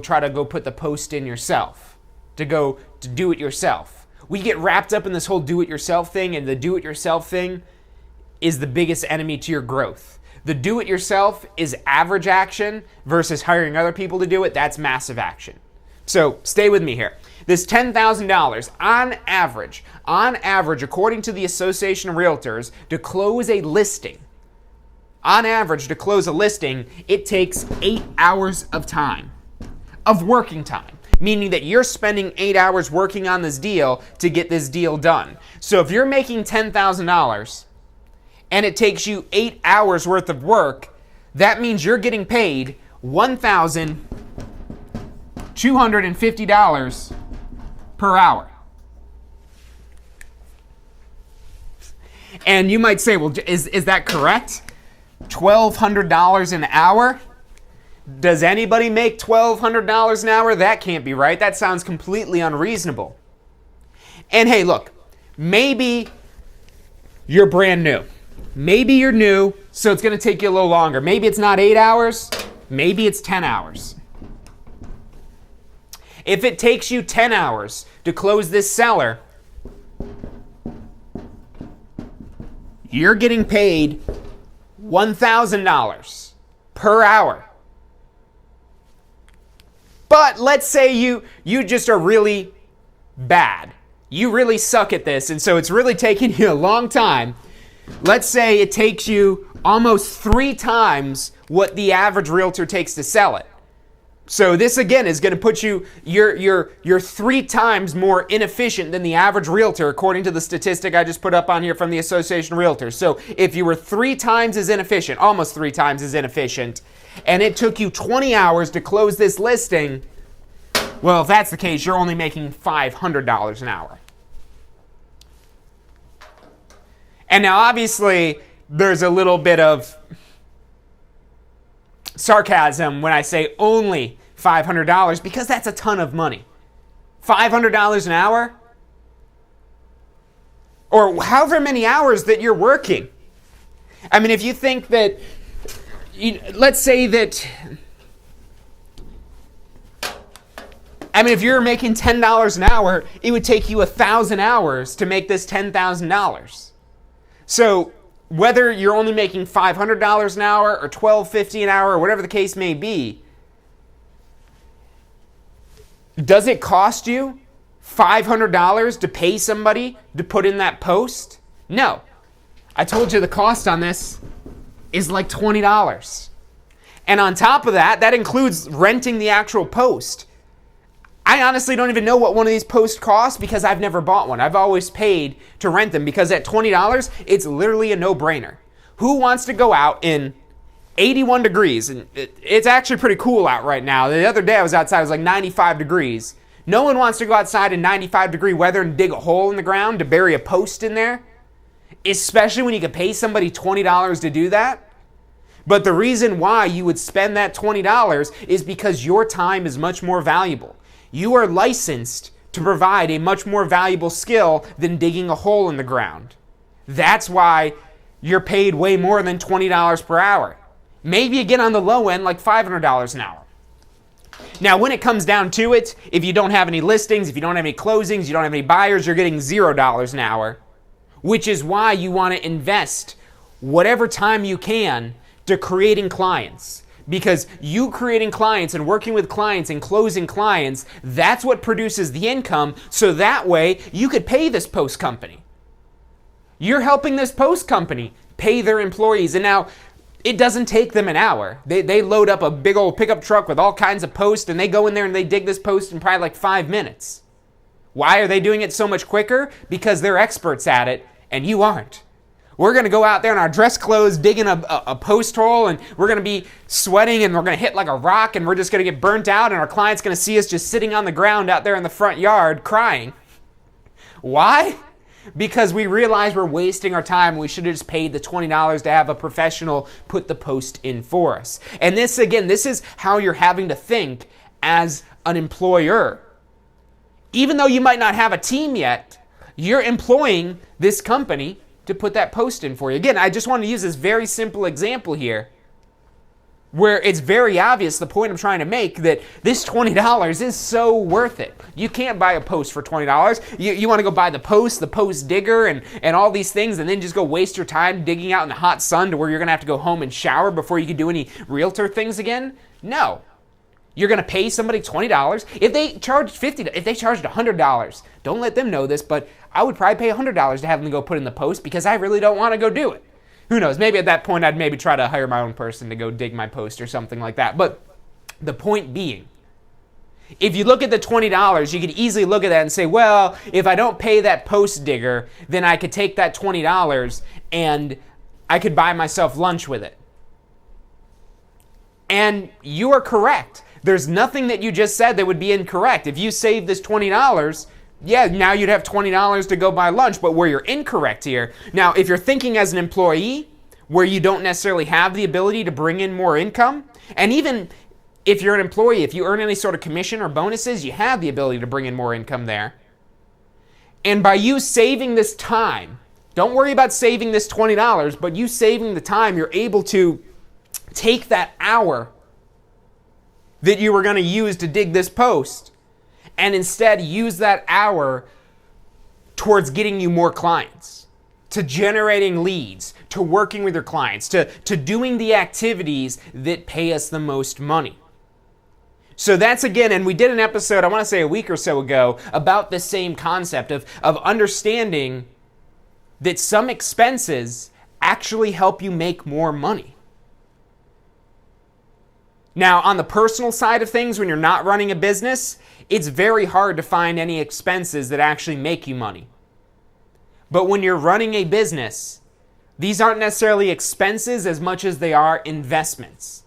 try to put the post in yourself, to do it yourself. We get wrapped up in this whole do-it-yourself thing, and the do-it-yourself thing is the biggest enemy to your growth. The do-it-yourself is average action versus hiring other people to do it. That's massive action. So stay with me here. This $10,000 on average, according to the Association of Realtors, to close a listing, on average, to close a listing, it takes 8 hours of time, of working time, meaning that you're spending 8 hours working on this deal to get this deal done. So if you're making $10,000 and it takes you 8 hours worth of work, that means you're getting paid $1,250 per hour. And you might say, well, is that correct? $1,200 an hour? Does anybody make $1,200 an hour? That can't be right. That sounds completely unreasonable. And hey, look, maybe you're brand new. Maybe you're new, so it's going to take you a little longer. Maybe it's not 8 hours. Maybe it's 10 hours. If it takes you 10 hours to close this seller, you're getting paid $1,000 per hour. But let's say you just are really bad. You really suck at this, and so it's really taking you a long time. Let's say it takes you almost 3 times what the average realtor takes to sell it. So this again is going to put you're 3 times more inefficient than the average realtor, according to the statistic I just put up on here from the Association of Realtors. So if you were 3 times as inefficient, almost 3 times as inefficient, and it took you 20 hours to close this listing, well, if that's the case, you're only making $500 an hour. And now obviously there's a little bit of sarcasm when I say only $500, because that's a ton of money. $500 an hour? Or however many hours that you're working. I mean, if you think that, let's say that, if you're making $10 an hour, it would take you 1,000 hours to make this $10,000. So whether you're only making $500 an hour or $12.50 an hour or whatever the case may be, does it cost you $500 to pay somebody to put in that post? No. I told you the cost on this is like $20. And on top of that, that includes renting the actual post. I honestly don't even know what one of these posts costs because I've never bought one. I've always paid to rent them because at $20, it's literally a no-brainer. Who wants to go out in 81 degrees? And it's actually pretty cool out right now. The other day I was outside, it was like 95 degrees. No one wants to go outside in 95-degree weather and dig a hole in the ground to bury a post in there, especially when you could pay somebody $20 to do that. But the reason why you would spend that $20 is because your time is much more valuable. You are licensed to provide a much more valuable skill than digging a hole in the ground. That's why you're paid way more than $20 per hour. Maybe again on the low end, like $500 an hour. Now, when it comes down to it, if you don't have any listings, if you don't have any closings, you don't have any buyers, you're getting $0 an hour, which is why you want to invest whatever time you can to creating clients. Because you creating clients and working with clients and closing clients, that's what produces the income, so that way you could pay this post company. You're helping this post company pay their employees, and now it doesn't take them an hour. They load up a big old pickup truck with all kinds of posts, and they go in there and they dig this post in probably like 5 minutes. Why are they doing it so much quicker? Because they're experts at it, and you aren't. We're going to go out there in our dress clothes digging a post hole, and we're going to be sweating, and we're going to hit like a rock, and we're just going to get burnt out, and our client's going to see us just sitting on the ground out there in the front yard crying. Why? Because we realize we're wasting our time. We should have just paid the $20 to have a professional put the post in for us. And this, again, this is how you're having to think as an employer. Even though you might not have a team yet, you're employing this company to put that post in for you. Again, I just want to use this very simple example here where it's very obvious the point I'm trying to make that this $20 is so worth it. You can't buy a post for $20. You want to go buy the post digger, and all these things, and then just go waste your time digging out in the hot sun to where you're going to have to go home and shower before you can do any realtor things again? No. You're going to pay somebody $20. If they charged $50, if they charged $100, don't let them know this, but I would probably pay $100 to have them go put in the post because I really don't want to go do it. Who knows? Maybe at that point I'd maybe try to hire my own person to go dig my post or something like that. But the point being, if you look at the $20, you could easily look at that and say, well, if I don't pay that post digger, then I could take that $20 and I could buy myself lunch with it. And you are correct. There's nothing that you just said that would be incorrect. If you save this $20, yeah, now you'd have $20 to go buy lunch, but where you're incorrect here. Now, if you're thinking as an employee, where you don't necessarily have the ability to bring in more income, and even if you're an employee, if you earn any sort of commission or bonuses, you have the ability to bring in more income there. And by you saving this time, don't worry about saving this $20, but you saving the time, you're able to take that hour that you were going to use to dig this post and instead use that hour towards getting you more clients, to generating leads, to working with your clients, to doing the activities that pay us the most money. So that's, again, and we did an episode, I want to say a week or so ago, about the same concept of understanding that some expenses actually help you make more money. Now, on the personal side of things, when you're not running a business, it's very hard to find any expenses that actually make you money. But when you're running a business, these aren't necessarily expenses as much as they are investments.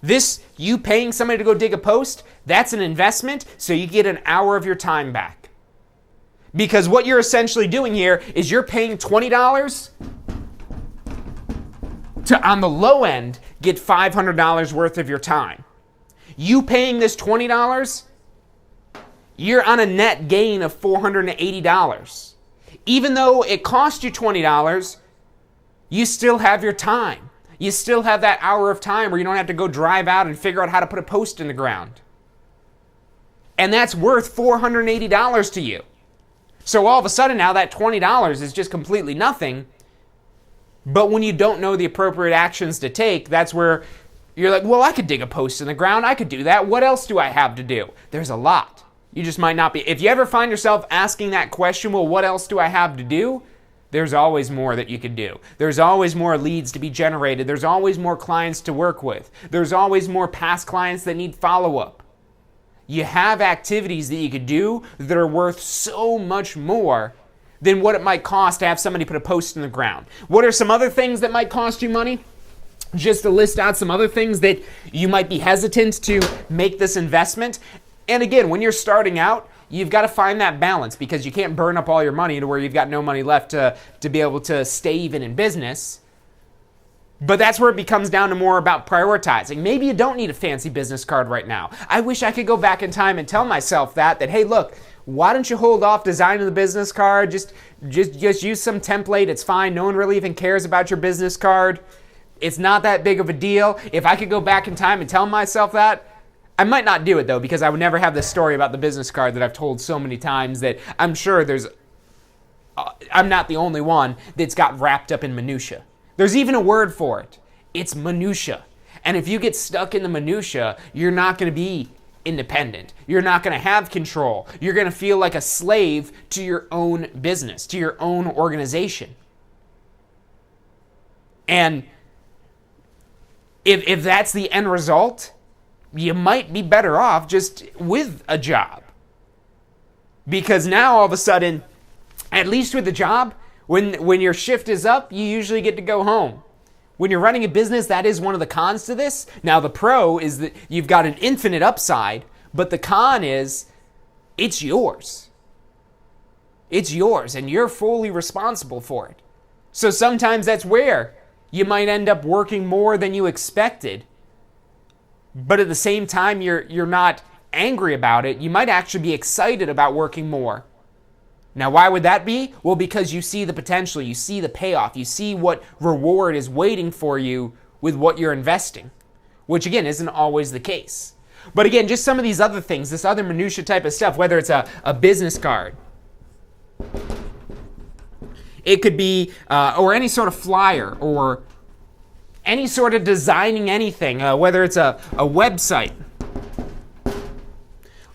This, you paying somebody to go dig a post, that's an investment, so you get an hour of your time back. Because what you're essentially doing here is you're paying $20 to, on the low end, get $500 worth of your time. You paying this $20, you're on a net gain of $480. Even though it cost you $20, you still have your time. You still have that hour of time where you don't have to go drive out and figure out how to put a post in the ground. And that's worth $480 to you. So all of a sudden now that $20 is just completely nothing. But when you don't know the appropriate actions to take, that's where you're like, well, I could dig a post in the ground. I could do that. What else do I have to do? There's a lot. You just might not be. If you ever find yourself asking that question, well, what else do I have to do? There's always more that you could do. There's always more leads to be generated. There's always more clients to work with. There's always more past clients that need follow-up. You have activities that you could do that are worth so much more than what it might cost to have somebody put a post in the ground. What are some other things that might cost you money? Just to list out some other things that you might be hesitant to make this investment. And again, when you're starting out, you've got to find that balance because you can't burn up all your money to where you've got no money left to be able to stay even in business. But that's where it becomes down to more about prioritizing. Maybe you don't need a fancy business card right now. I wish I could go back in time and tell myself that hey, look, why don't you hold off designing the business card? Just use some template. It's fine. No one really even cares about your business card. It's not that big of a deal. If I could go back in time and tell myself that, I might not do it though, because I would never have this story about the business card that I've told so many times that I'm sure I'm not the only one that's got wrapped up in minutia. There's even a word for it. It's minutia. And if you get stuck in the minutia, you're not going to be independent. You're not going to have control. You're going to feel like a slave to your own business, to your own organization. And if that's the end result, you might be better off just with a job. Because now all of a sudden, at least with the job, when your shift is up, you usually get to go home. When you're running a business, that is one of the cons to this. Now, the pro is that you've got an infinite upside, but the con is it's yours. It's yours, and you're fully responsible for it. So sometimes that's where you might end up working more than you expected, but at the same time, you're not angry about it. You might actually be excited about working more. Now, why would that be? Well, because you see the potential, you see the payoff, you see what reward is waiting for you with what you're investing, which again isn't always the case. But again, just some of these other things, this other minutia type of stuff, whether it's a business card, it could be, or any sort of flyer, or any sort of designing anything, whether it's a website,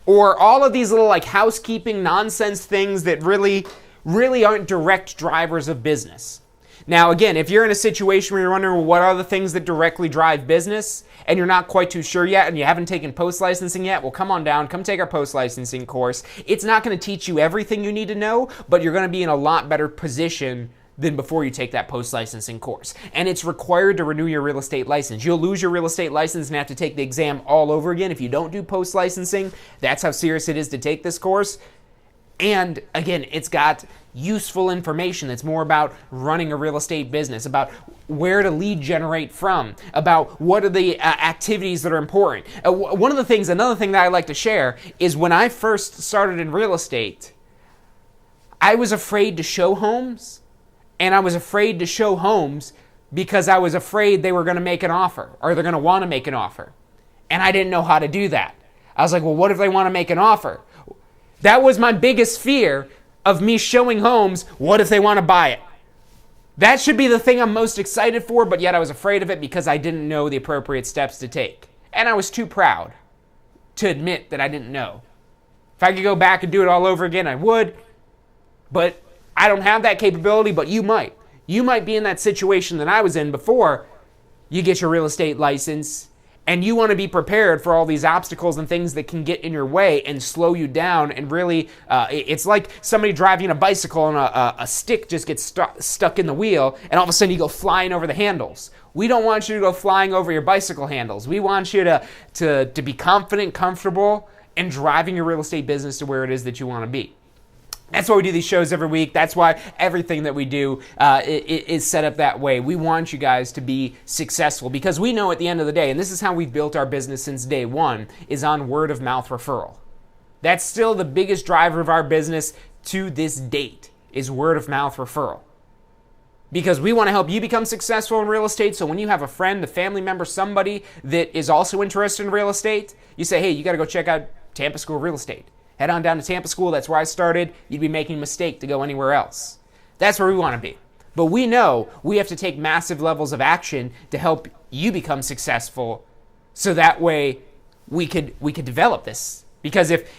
or all of these little like housekeeping nonsense things that really aren't direct drivers of business. Now, again, if you're in a situation where you're wondering, well, what are the things that directly drive business, and you're not quite too sure yet, and you haven't taken post-licensing yet, well, come on down, come take our post-licensing course. It's not going to teach you everything you need to know, but you're going to be in a lot better position than before you take that post-licensing course. And it's required to renew your real estate license. You'll lose your real estate license and have to take the exam all over again if you don't do post-licensing. That's how serious it is to take this course. And again, it's got useful information that's more about running a real estate business, about where to lead generate from, about what are the activities that are important. Another thing that I like to share is when I first started in real estate, I was afraid to show homes. And I was afraid to show homes because I was afraid they were going to make an offer, or they're going to want to make an offer. And I didn't know how to do that. I was like, well, what if they want to make an offer? That was my biggest fear of me showing homes. What if they want to buy it? That should be the thing I'm most excited for, but yet I was afraid of it because I didn't know the appropriate steps to take. And I was too proud to admit that I didn't know. If I could go back and do it all over again, I would. But I don't have that capability, but you might. You might be in that situation that I was in before you get your real estate license, and you want to be prepared for all these obstacles and things that can get in your way and slow you down. And really, it's like somebody driving a bicycle and a stick just gets stuck in the wheel, and all of a sudden you go flying over the handles. We don't want you to go flying over your bicycle handles. We want you to be confident, comfortable, and driving your real estate business to where it is that you want to be. That's why we do these shows every week. That's why everything that we do is set up that way. We want you guys to be successful because we know at the end of the day, and this is how we've built our business since day one, is on word of mouth referral. That's still the biggest driver of our business to this date, is word of mouth referral. Because we want to help you become successful in real estate, so when you have a friend, a family member, somebody that is also interested in real estate, you say, hey, you got to go check out Tampa School of Real Estate. Head on down to Tampa School. That's where I started. You'd be making a mistake to go anywhere else. That's where we want to be. But we know we have to take massive levels of action to help you become successful, so that way we could develop this. Because if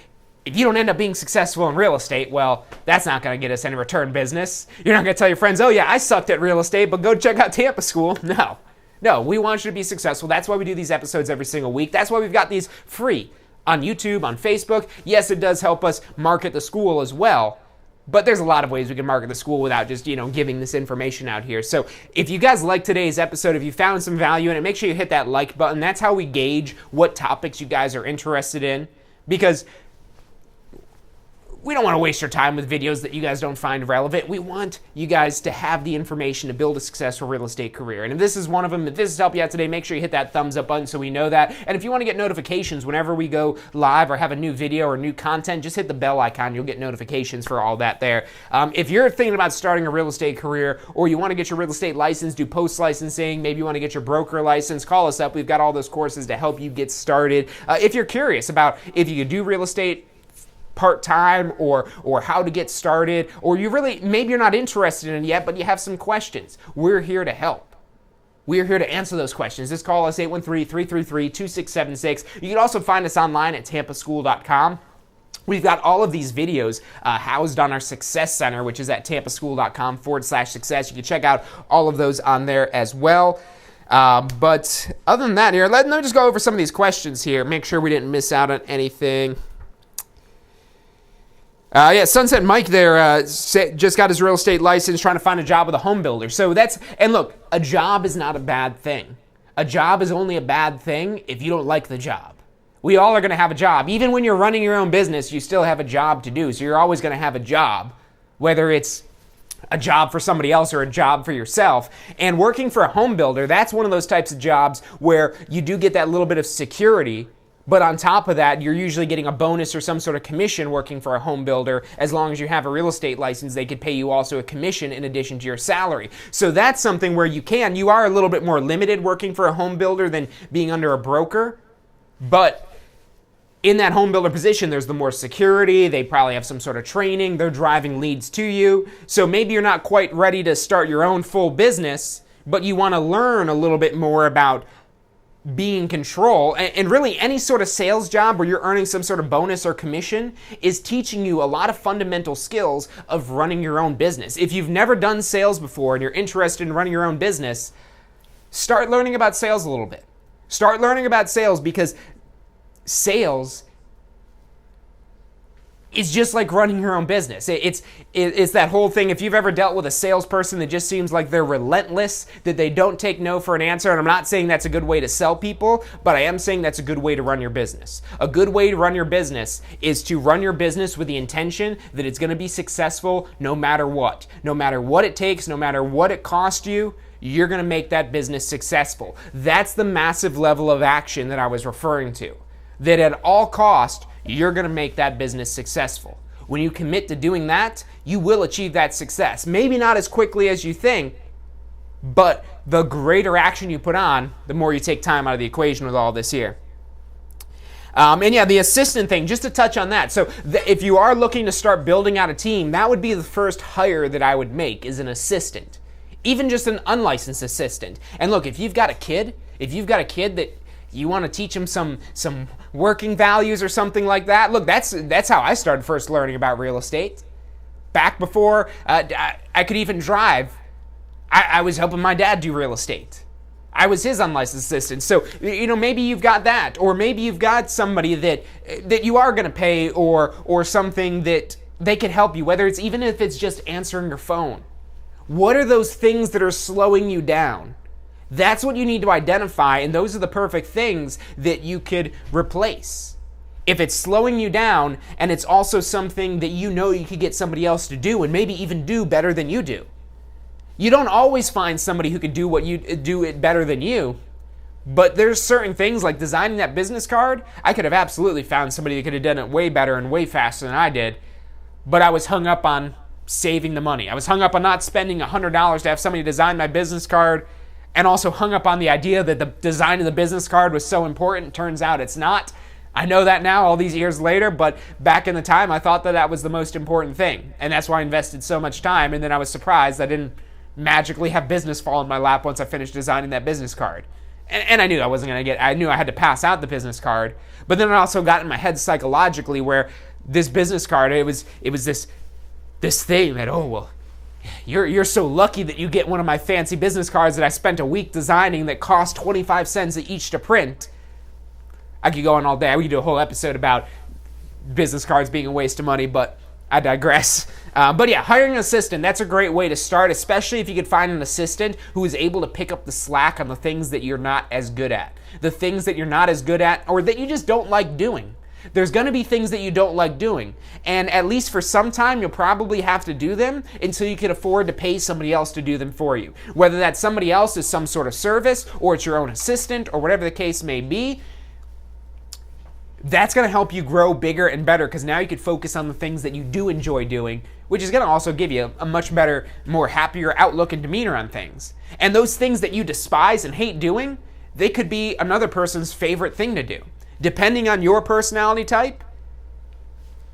you don't end up being successful in real estate, well, that's not going to get us any return business. You're not going to tell your friends, oh yeah, I sucked at real estate, but go check out Tampa School. No, we want you to be successful. That's why we do these episodes every single week. That's why we've got these free on YouTube, on Facebook. Yes, it does help us market the school as well, but there's a lot of ways we can market the school without just, giving this information out here. So if you guys like today's episode, if you found some value in it, make sure you hit that like button. That's how we gauge what topics you guys are interested in, because we don't want to waste your time with videos that you guys don't find relevant. We want you guys to have the information to build a successful real estate career. And if this is one of them, if this has helped you out today, make sure you hit that thumbs up button so we know that. And if you want to get notifications whenever we go live or have a new video or new content, just hit the bell icon. You'll get notifications for all that there. If you're thinking about starting a real estate career, or you want to get your real estate license, do post-licensing, maybe you want to get your broker license, call us up. We've got all those courses to help you get started. If you're curious about if you could do real estate part-time or how to get started, or maybe you're not interested in it yet, but you have some questions, we're here to help. We're here to answer those questions. Just call us 813-333-2676. You can also find us online at tampaschool.com. We've got all of these videos housed on our Success Center, which is at tampaschool.com/success. You can check out all of those on there as well. But other than that, here, let me just go over some of these questions here. Make sure we didn't miss out on anything. Sunset Mike there just got his real estate license, trying to find a job with a home builder. And look, a job is not a bad thing. A job is only a bad thing if you don't like the job. We all are going to have a job. Even when you're running your own business, you still have a job to do. So you're always going to have a job, whether it's a job for somebody else or a job for yourself. And working for a home builder, that's one of those types of jobs where you do get that little bit of security. But on top of that, you're usually getting a bonus or some sort of commission working for a home builder. As long as you have a real estate license, they could pay you also a commission in addition to your salary. So that's something where you are a little bit more limited working for a home builder than being under a broker. But in that home builder position, there's the more security. They probably have some sort of training. They're driving leads to you. So maybe you're not quite ready to start your own full business, but you want to learn a little bit more about being in control. And really any sort of sales job where you're earning some sort of bonus or commission is teaching you a lot of fundamental skills of running your own business. If you've never done sales before and you're interested in running your own business, start learning about sales a little bit. Start learning about sales, because sales is just like running your own business. It's that whole thing. If you've ever dealt with a salesperson that just seems like they're relentless, that they don't take no for an answer, and I'm not saying that's a good way to sell people, but I am saying that's a good way to run your business. A good way to run your business is to run your business with the intention that it's going to be successful no matter what. No matter what it takes, no matter what it costs you, you're going to make that business successful. That's the massive level of action that I was referring to. That at all cost, you're going to make that business successful. When you commit to doing that, you will achieve that success. Maybe not as quickly as you think, but the greater action you put on, the more you take time out of the equation with all this here. The assistant thing, just to touch on that. So if you are looking to start building out a team, that would be the first hire that I would make, is an assistant. Even just an unlicensed assistant. And look, if you've got a kid that you want to teach them some working values or something like that. Look, that's how I started first learning about real estate. Back before I could even drive, I was helping my dad do real estate. I was his unlicensed assistant. So, maybe you've got that, or maybe you've got somebody that you are going to pay, or something that they can help you, even if it's just answering your phone. What are those things that are slowing you down? That's what you need to identify, and those are the perfect things that you could replace. If it's slowing you down, and it's also something that you could get somebody else to do, and maybe even do better than you do. You don't always find somebody who can do it better than you, but there's certain things like designing that business card. I could have absolutely found somebody that could have done it way better and way faster than I did, but I was hung up on saving the money. I was hung up on not spending $100 to have somebody design my business card, and also hung up on the idea that the design of the business card was so important. Turns out it's not. I know that now all these years later, but back in the time I thought that was the most important thing. And that's why I invested so much time, and then I was surprised I didn't magically have business fall in my lap once I finished designing that business card. And I knew I knew I had to pass out the business card, but then it also got in my head psychologically where this business card, it was this thing that, you're so lucky that you get one of my fancy business cards that I spent a week designing that cost 25 cents each to print. I could go on all day. We could do a whole episode about business cards being a waste of money, but I digress. Hiring an assistant, that's a great way to start, especially if you could find an assistant who is able to pick up the slack on the things that you're not as good at. The things that you're not as good at, or that you just don't like doing. There's going to be things that you don't like doing. And at least for some time, you'll probably have to do them until you can afford to pay somebody else to do them for you. Whether that somebody else is some sort of service, or it's your own assistant, or whatever the case may be, that's going to help you grow bigger and better, because now you can focus on the things that you do enjoy doing, which is going to also give you a much better, more happier outlook and demeanor on things. And those things that you despise and hate doing, they could be another person's favorite thing to do. Depending on your personality type,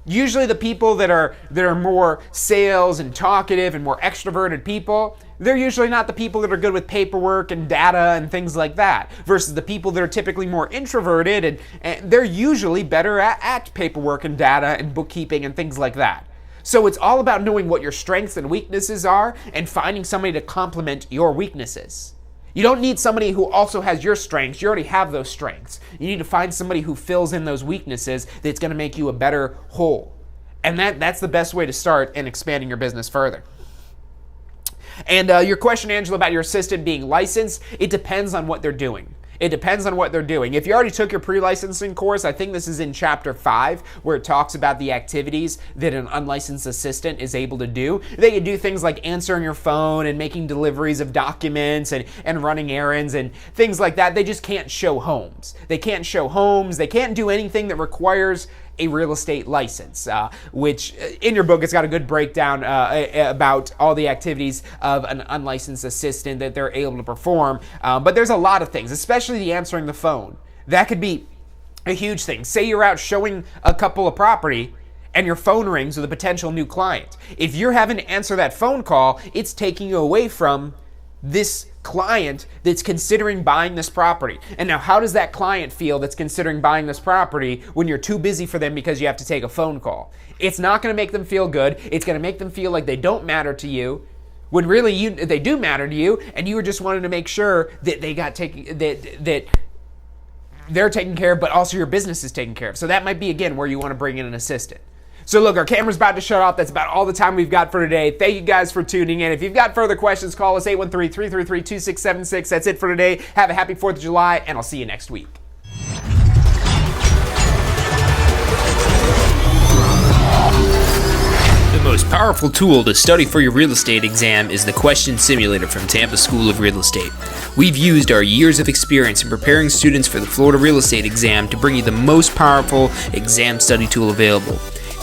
usually the people that are more sales and talkative and more extroverted people, they're usually not the people that are good with paperwork and data and things like that, versus the people that are typically more introverted, and they're usually better at paperwork and data and bookkeeping and things like that. So it's all about knowing what your strengths and weaknesses are and finding somebody to complement your weaknesses. You don't need somebody who also has your strengths. You already have those strengths. You need to find somebody who fills in those weaknesses that's going to make you a better whole. And that's the best way to start in expanding your business further. And your question, Angela, about your assistant being licensed, it depends on what they're doing. It depends on what they're doing. If you already took your pre-licensing course, I think this is in Chapter 5, where it talks about the activities that an unlicensed assistant is able to do. They can do things like answering your phone and making deliveries of documents and running errands and things like that. They just can't show homes. They can't show homes. They can't do anything that requires a real estate license, which in your book, it's got a good breakdown about all the activities of an unlicensed assistant that they're able to perform. But there's a lot of things, especially the answering the phone. That could be a huge thing. Say you're out showing a couple of property and your phone rings with a potential new client. If you're having to answer that phone call, it's taking you away from this client that's considering buying this property. And now, how does that client feel that's considering buying this property when you're too busy for them because you have to take a phone call? It's not going to make them feel good. It's going to make them feel like they don't matter to you, when really they do matter to you, and you were just wanting to make sure that they got taken, that they're taken care of, but also your business is taken care of. So that might be, again, where you want to bring in an assistant. So look, our camera's about to shut off. That's about all the time we've got for today. Thank you guys for tuning in. If you've got further questions, call us 813-333-2676. That's it for today. Have a happy 4th of July, and I'll see you next week. The most powerful tool to study for your real estate exam is the Question Simulator from Tampa School of Real Estate. We've used our years of experience in preparing students for the Florida Real Estate exam to bring you the most powerful exam study tool available.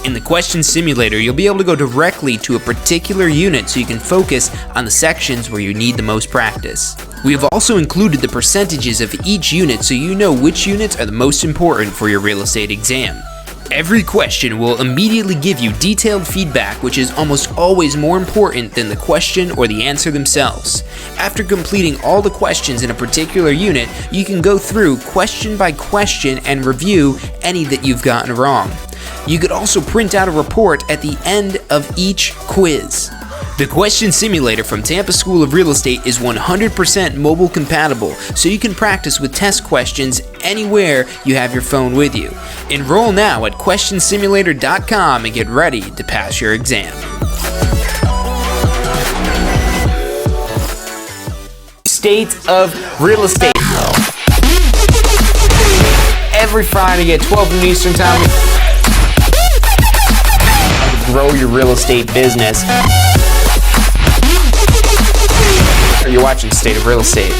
In the Question Simulator, you'll be able to go directly to a particular unit so you can focus on the sections where you need the most practice. We have also included the percentages of each unit so you know which units are the most important for your real estate exam. Every question will immediately give you detailed feedback, which is almost always more important than the question or the answer themselves. After completing all the questions in a particular unit, you can go through question by question and review any that you've gotten wrong. You could also print out a report at the end of each quiz. The Question Simulator from Tampa School of Real Estate is 100% mobile compatible, so you can practice with test questions anywhere you have your phone with you. Enroll now at questionsimulator.com and get ready to pass your exam. State of Real Estate. Every Friday at 12 noon Eastern Time. Grow your real estate business. You're watching State of Real Estate.